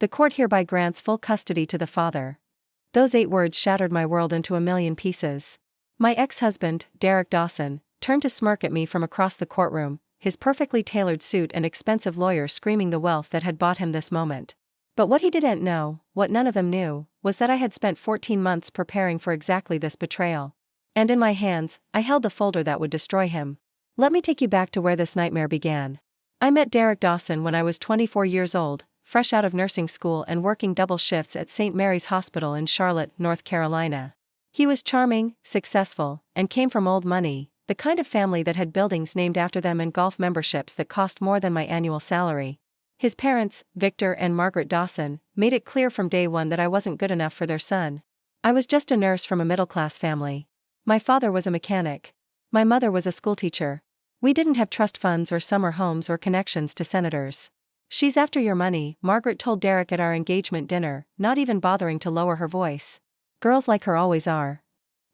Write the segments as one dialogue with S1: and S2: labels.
S1: The court hereby grants full custody to the father. Those 8 words shattered my world into a million pieces. My ex-husband, Derek Dawson, turned to smirk at me from across the courtroom, his perfectly tailored suit and expensive lawyer screaming the wealth that had bought him this moment. But what he didn't know, what none of them knew, was that I had spent 14 months preparing for exactly this betrayal. And in my hands, I held the folder that would destroy him. Let me take you back to where this nightmare began. I met Derek Dawson when I was 24 years old, fresh out of nursing school and working double shifts at St. Mary's Hospital in Charlotte, North Carolina. He was charming, successful, and came from old money, the kind of family that had buildings named after them and golf memberships that cost more than my annual salary. His parents, Victor and Margaret Dawson, made it clear from day one that I wasn't good enough for their son. I was just a nurse from a middle-class family. My father was a mechanic. My mother was a schoolteacher. We didn't have trust funds or summer homes or connections to senators. "She's after your money," Margaret told Derek at our engagement dinner, not even bothering to lower her voice. "Girls like her always are."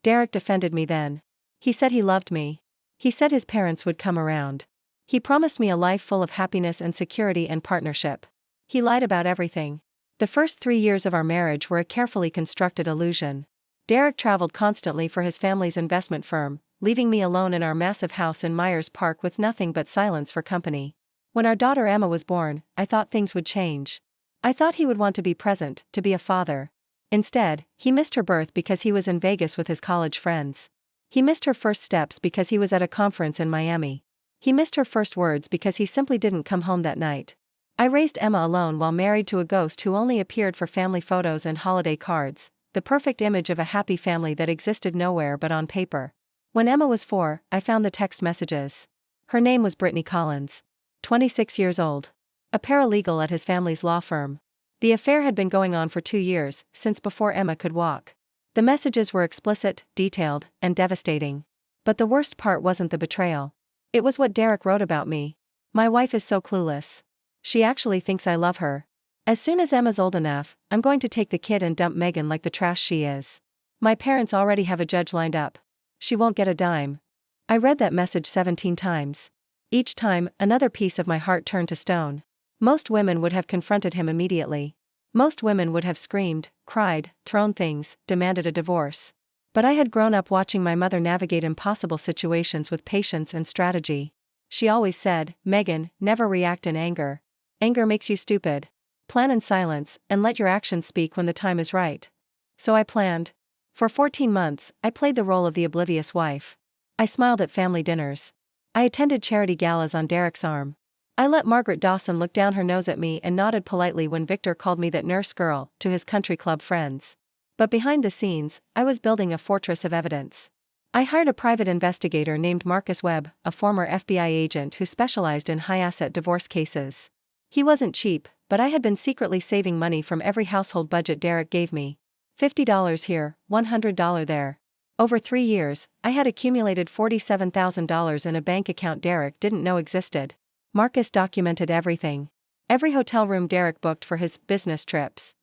S1: Derek defended me then. He said he loved me. He said his parents would come around. He promised me a life full of happiness and security and partnership. He lied about everything. The first 3 years of our marriage were a carefully constructed illusion. Derek traveled constantly for his family's investment firm, leaving me alone in our massive house in Myers Park with nothing but silence for company. When our daughter Emma was born, I thought things would change. I thought he would want to be present, to be a father. Instead, he missed her birth because he was in Vegas with his college friends. He missed her first steps because he was at a conference in Miami. He missed her first words because he simply didn't come home that night. I raised Emma alone while married to a ghost who only appeared for family photos and holiday cards, the perfect image of a happy family that existed nowhere but on paper. When Emma was 4, I found the text messages. Her name was Brittany Collins. 26 years old. A paralegal at his family's law firm. The affair had been going on for 2 years, since before Emma could walk. The messages were explicit, detailed, and devastating. But the worst part wasn't the betrayal. It was what Derek wrote about me. "My wife is so clueless. She actually thinks I love her. As soon as Emma's old enough, I'm going to take the kid and dump Megan like the trash she is. My parents already have a judge lined up. She won't get a dime." I read that message 17 times. Each time, another piece of my heart turned to stone. Most women would have confronted him immediately. Most women would have screamed, cried, thrown things, demanded a divorce. But I had grown up watching my mother navigate impossible situations with patience and strategy. She always said, "Megan, never react in anger. Anger makes you stupid. Plan in silence, and let your actions speak when the time is right." So I planned. For 14 months, I played the role of the oblivious wife. I smiled at family dinners. I attended charity galas on Derek's arm. I let Margaret Dawson look down her nose at me and nodded politely when Victor called me that nurse girl, to his country club friends. But behind the scenes, I was building a fortress of evidence. I hired a private investigator named Marcus Webb, a former FBI agent who specialized in high-asset divorce cases. He wasn't cheap, but I had been secretly saving money from every household budget Derek gave me. $50 here, $100 there. Over 3 years, I had accumulated $47,000 in a bank account Derek didn't know existed. Marcus documented everything. Every hotel room Derek booked for his business trips.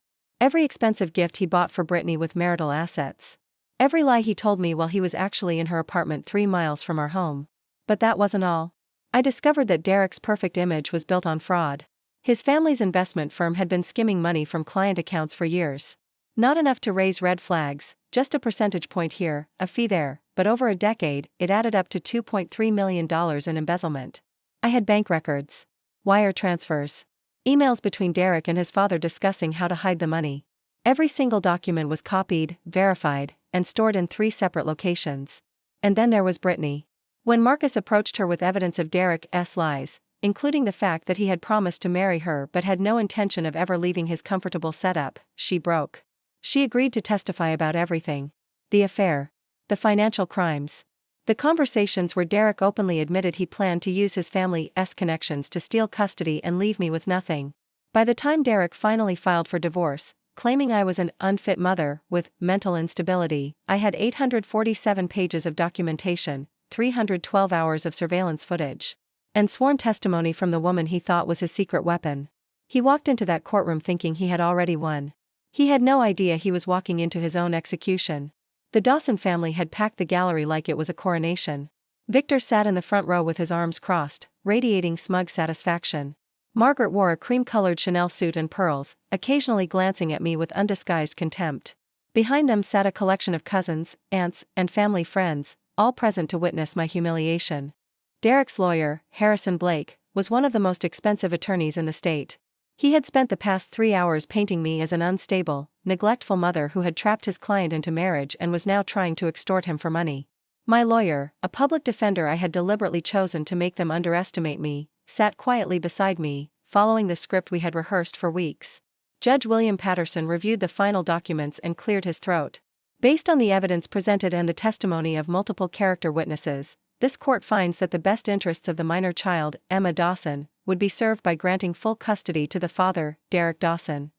S1: Every expensive gift he bought for Brittany with marital assets. Every lie he told me while he was actually in her apartment 3 miles from our home. But that wasn't all. I discovered that Derek's perfect image was built on fraud. His family's investment firm had been skimming money from client accounts for years. Not enough to raise red flags, just a percentage point here, a fee there, but over a decade, it added up to $2.3 million in embezzlement. I had bank records. Wire transfers. Emails between Derek and his father discussing how to hide the money. Every single document was copied, verified, and stored in 3 separate locations. And then there was Brittany. When Marcus approached her with evidence of Derek's lies, including the fact that he had promised to marry her but had no intention of ever leaving his comfortable setup, she broke. She agreed to testify about everything. The affair. The financial crimes. The conversations where Derek openly admitted he planned to use his family's connections to steal custody and leave me with nothing. By the time Derek finally filed for divorce, claiming I was an unfit mother with mental instability, I had 847 pages of documentation, 312 hours of surveillance footage, and sworn testimony from the woman he thought was his secret weapon. He walked into that courtroom thinking he had already won. He had no idea he was walking into his own execution. The Dawson family had packed the gallery like it was a coronation. Victor sat in the front row with his arms crossed, radiating smug satisfaction. Margaret wore a cream-colored Chanel suit and pearls, occasionally glancing at me with undisguised contempt. Behind them sat a collection of cousins, aunts, and family friends, all present to witness my humiliation. Derek's lawyer, Harrison Blake, was one of the most expensive attorneys in the state. He had spent the past 3 hours painting me as an unstable, neglectful mother who had trapped his client into marriage and was now trying to extort him for money. My lawyer, a public defender I had deliberately chosen to make them underestimate me, sat quietly beside me, following the script we had rehearsed for weeks. Judge William Patterson reviewed the final documents and cleared his throat. Based on the evidence presented and the testimony of multiple character witnesses, this court finds that the best interests of the minor child, Emma Dawson, would be served by granting full custody to the father, Derek Dawson.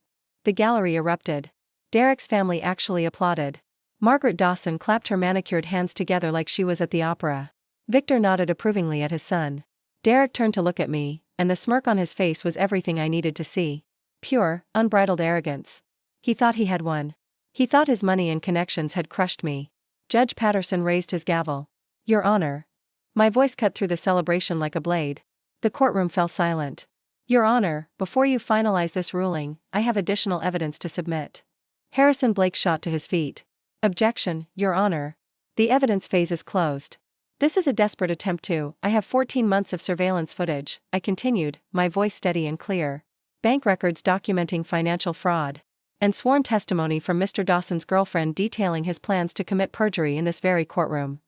S1: The gallery erupted. Derek's family actually applauded. Margaret Dawson clapped her manicured hands together like she was at the opera. Victor nodded approvingly at his son. Derek turned to look at me, and the smirk on his face was everything I needed to see. Pure, unbridled arrogance. He thought he had won. He thought his money and connections had crushed me. Judge Patterson raised his gavel. Your Honor. My voice cut through the celebration like a blade. The courtroom fell silent. Your Honor, before you finalize this ruling, I have additional evidence to submit. Harrison Blake shot to his feet. Objection, Your Honor. The evidence phase is closed. This is a desperate attempt to. I have 14 months of surveillance footage, I continued, my voice steady and clear. Bank records documenting financial fraud. And sworn testimony from Mr. Dawson's girlfriend detailing his plans to commit perjury in this very courtroom.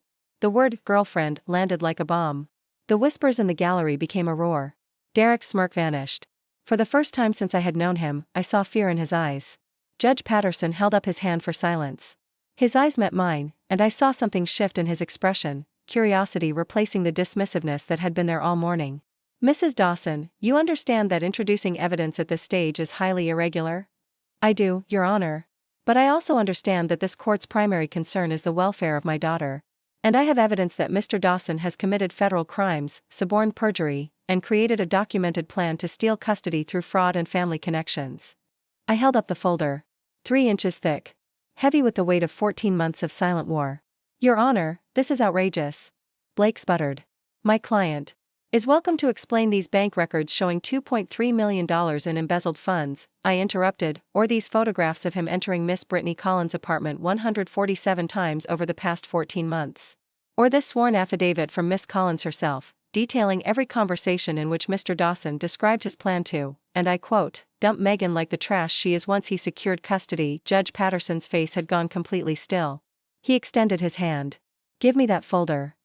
S1: The word girlfriend landed like a bomb. The whispers in the gallery became a roar. Derek's smirk vanished. For the first time since I had known him, I saw fear in his eyes. Judge Patterson held up his hand for silence. His eyes met mine, and I saw something shift in his expression, curiosity replacing the dismissiveness that had been there all morning. Mrs. Dawson, you understand that introducing evidence at this stage is highly irregular? I do, Your Honor. But I also understand that this court's primary concern is the welfare of my daughter. And I have evidence that Mr. Dawson has committed federal crimes, suborned perjury, and created a documented plan to steal custody through fraud and family connections. I held up the folder. 3 inches thick. Heavy with the weight of 14 months of silent war. Your Honor, this is outrageous. Blake sputtered. My client is welcome to explain these bank records showing $2.3 million in embezzled funds, I interrupted, or these photographs of him entering Miss Brittany Collins' apartment 147 times over the past 14 months. Or this sworn affidavit from Miss Collins herself, detailing every conversation in which Mr. Dawson described his plan to, and I quote, dump Megan like the trash she is once he secured custody. Judge Patterson's face had gone completely still. He extended his hand. Give me that folder.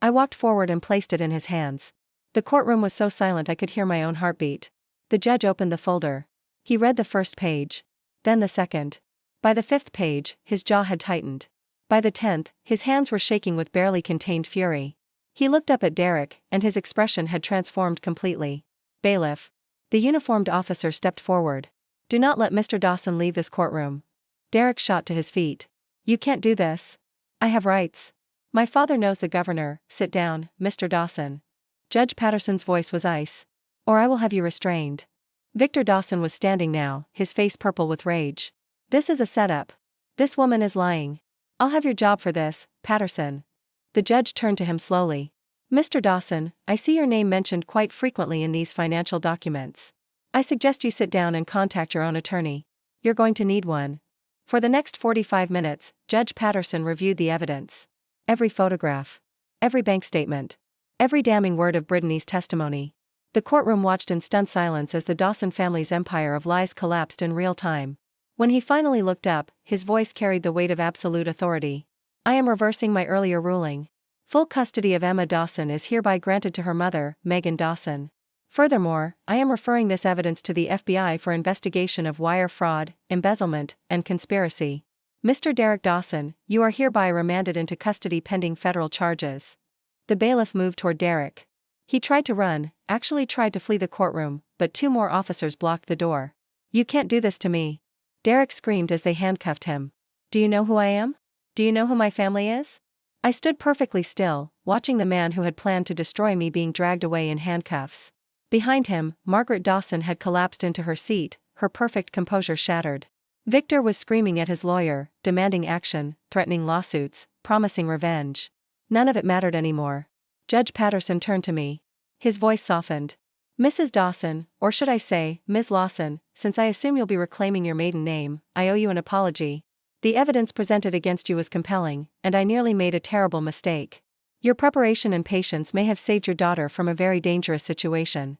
S1: I walked forward and placed it in his hands. The courtroom was so silent I could hear my own heartbeat. The judge opened the folder. He read the first page. Then the second. By the 5th page, his jaw had tightened. By the 10th, his hands were shaking with barely contained fury. He looked up at Derek, and his expression had transformed completely. Bailiff. The uniformed officer stepped forward. Do not let Mr. Dawson leave this courtroom. Derek shot to his feet. You can't do this. I have rights. My father knows the governor. Sit down, Mr. Dawson. Judge Patterson's voice was ice. Or I will have you restrained. Victor Dawson was standing now, his face purple with rage. This is a setup. This woman is lying. I'll have your job for this, Patterson. The judge turned to him slowly. Mr. Dawson, I see your name mentioned quite frequently in these financial documents. I suggest you sit down and contact your own attorney. You're going to need one. For the next 45 minutes, Judge Patterson reviewed the evidence. Every photograph. Every bank statement. Every damning word of Brittany's testimony. The courtroom watched in stunned silence as the Dawson family's empire of lies collapsed in real time. When he finally looked up, his voice carried the weight of absolute authority. I am reversing my earlier ruling. Full custody of Emma Dawson is hereby granted to her mother, Megan Dawson. Furthermore, I am referring this evidence to the FBI for investigation of wire fraud, embezzlement, and conspiracy. Mr. Derek Dawson, you are hereby remanded into custody pending federal charges. The bailiff moved toward Derek. He tried to run, actually tried to flee the courtroom, but 2 more officers blocked the door. You can't do this to me. Derek screamed as they handcuffed him. Do you know who I am? Do you know who my family is? I stood perfectly still, watching the man who had planned to destroy me being dragged away in handcuffs. Behind him, Margaret Dawson had collapsed into her seat, her perfect composure shattered. Victor was screaming at his lawyer, demanding action, threatening lawsuits, promising revenge. None of it mattered anymore. Judge Patterson turned to me. His voice softened. Mrs. Dawson, or should I say, Ms. Lawson, since I assume you'll be reclaiming your maiden name, I owe you an apology. The evidence presented against you was compelling, and I nearly made a terrible mistake. Your preparation and patience may have saved your daughter from a very dangerous situation.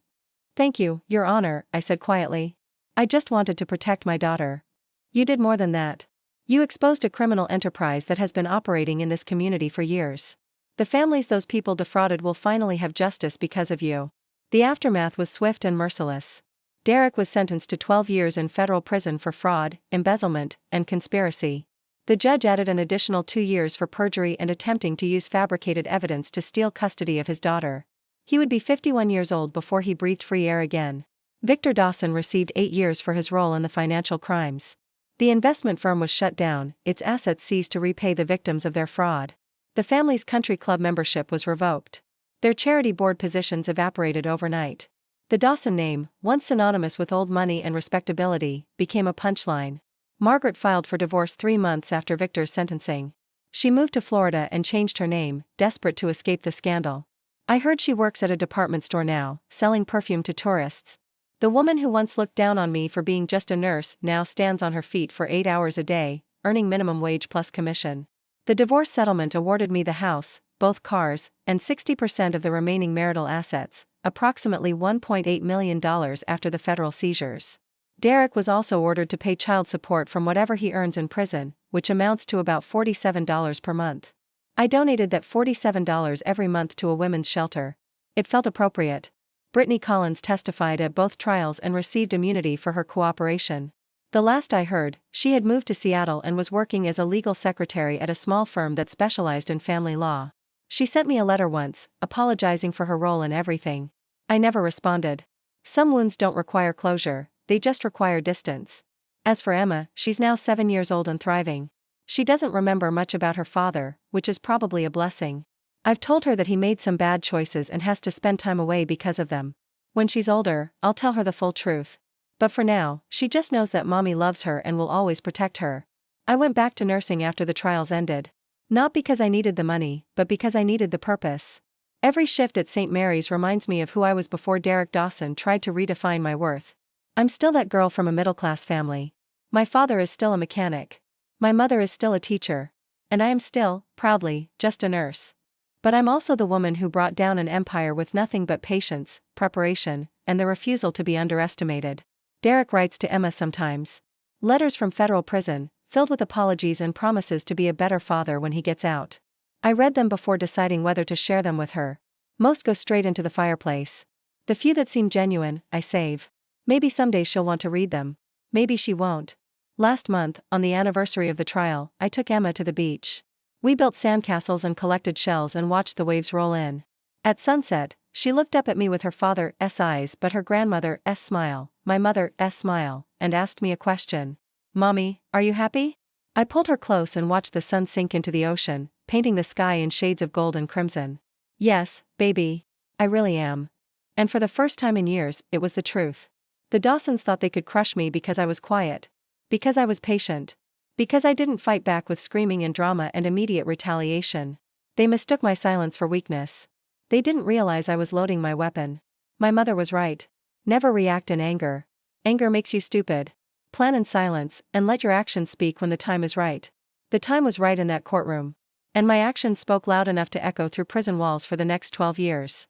S1: Thank you, Your Honor, I said quietly. I just wanted to protect my daughter. You did more than that. You exposed a criminal enterprise that has been operating in this community for years. The families those people defrauded will finally have justice because of you. The aftermath was swift and merciless. Derek was sentenced to 12 years in federal prison for fraud, embezzlement, and conspiracy. The judge added an additional 2 years for perjury and attempting to use fabricated evidence to steal custody of his daughter. He would be 51 years old before he breathed free air again. Victor Dawson received 8 years for his role in the financial crimes. The investment firm was shut down, its assets seized to repay the victims of their fraud. The family's country club membership was revoked. Their charity board positions evaporated overnight. The Dawson name, once synonymous with old money and respectability, became a punchline. Margaret filed for divorce 3 months after Victor's sentencing. She moved to Florida and changed her name, desperate to escape the scandal. I heard she works at a department store now, selling perfume to tourists. The woman who once looked down on me for being just a nurse now stands on her feet for 8 hours a day, earning minimum wage plus commission. The divorce settlement awarded me the house, both cars, and 60% of the remaining marital assets, approximately $1.8 million after the federal seizures. Derek was also ordered to pay child support from whatever he earns in prison, which amounts to about $47 per month. I donated that $47 every month to a women's shelter. It felt appropriate. Brittany Collins testified at both trials and received immunity for her cooperation. The last I heard, she had moved to Seattle and was working as a legal secretary at a small firm that specialized in family law. She sent me a letter once, apologizing for her role in everything. I never responded. Some wounds don't require closure, they just require distance. As for Emma, she's now 7 years old and thriving. She doesn't remember much about her father, which is probably a blessing. I've told her that he made some bad choices and has to spend time away because of them. When she's older, I'll tell her the full truth. But for now, she just knows that mommy loves her and will always protect her. I went back to nursing after the trials ended. Not because I needed the money, but because I needed the purpose. Every shift at St. Mary's reminds me of who I was before Derek Dawson tried to redefine my worth. I'm still that girl from a middle-class family. My father is still a mechanic. My mother is still a teacher. And I am still, proudly, just a nurse. But I'm also the woman who brought down an empire with nothing but patience, preparation, and the refusal to be underestimated. Derek writes to Emma sometimes. Letters from federal prison, filled with apologies and promises to be a better father when he gets out. I read them before deciding whether to share them with her. Most go straight into the fireplace. The few that seem genuine, I save. Maybe someday she'll want to read them. Maybe she won't. Last month, on the anniversary of the trial, I took Emma to the beach. We built sandcastles and collected shells and watched the waves roll in. At sunset, she looked up at me with her father's eyes but her grandmother's smile, my mother's smile, and asked me a question. Mommy, are you happy? I pulled her close and watched the sun sink into the ocean, painting the sky in shades of gold and crimson. Yes, baby. I really am. And for the first time in years, it was the truth. The Dawsons thought they could crush me because I was quiet. Because I was patient. Because I didn't fight back with screaming and drama and immediate retaliation. They mistook my silence for weakness. They didn't realize I was loading my weapon. My mother was right. Never react in anger. Anger makes you stupid. Plan in silence, and let your actions speak when the time is right. The time was right in that courtroom. And my actions spoke loud enough to echo through prison walls for the next 12 years.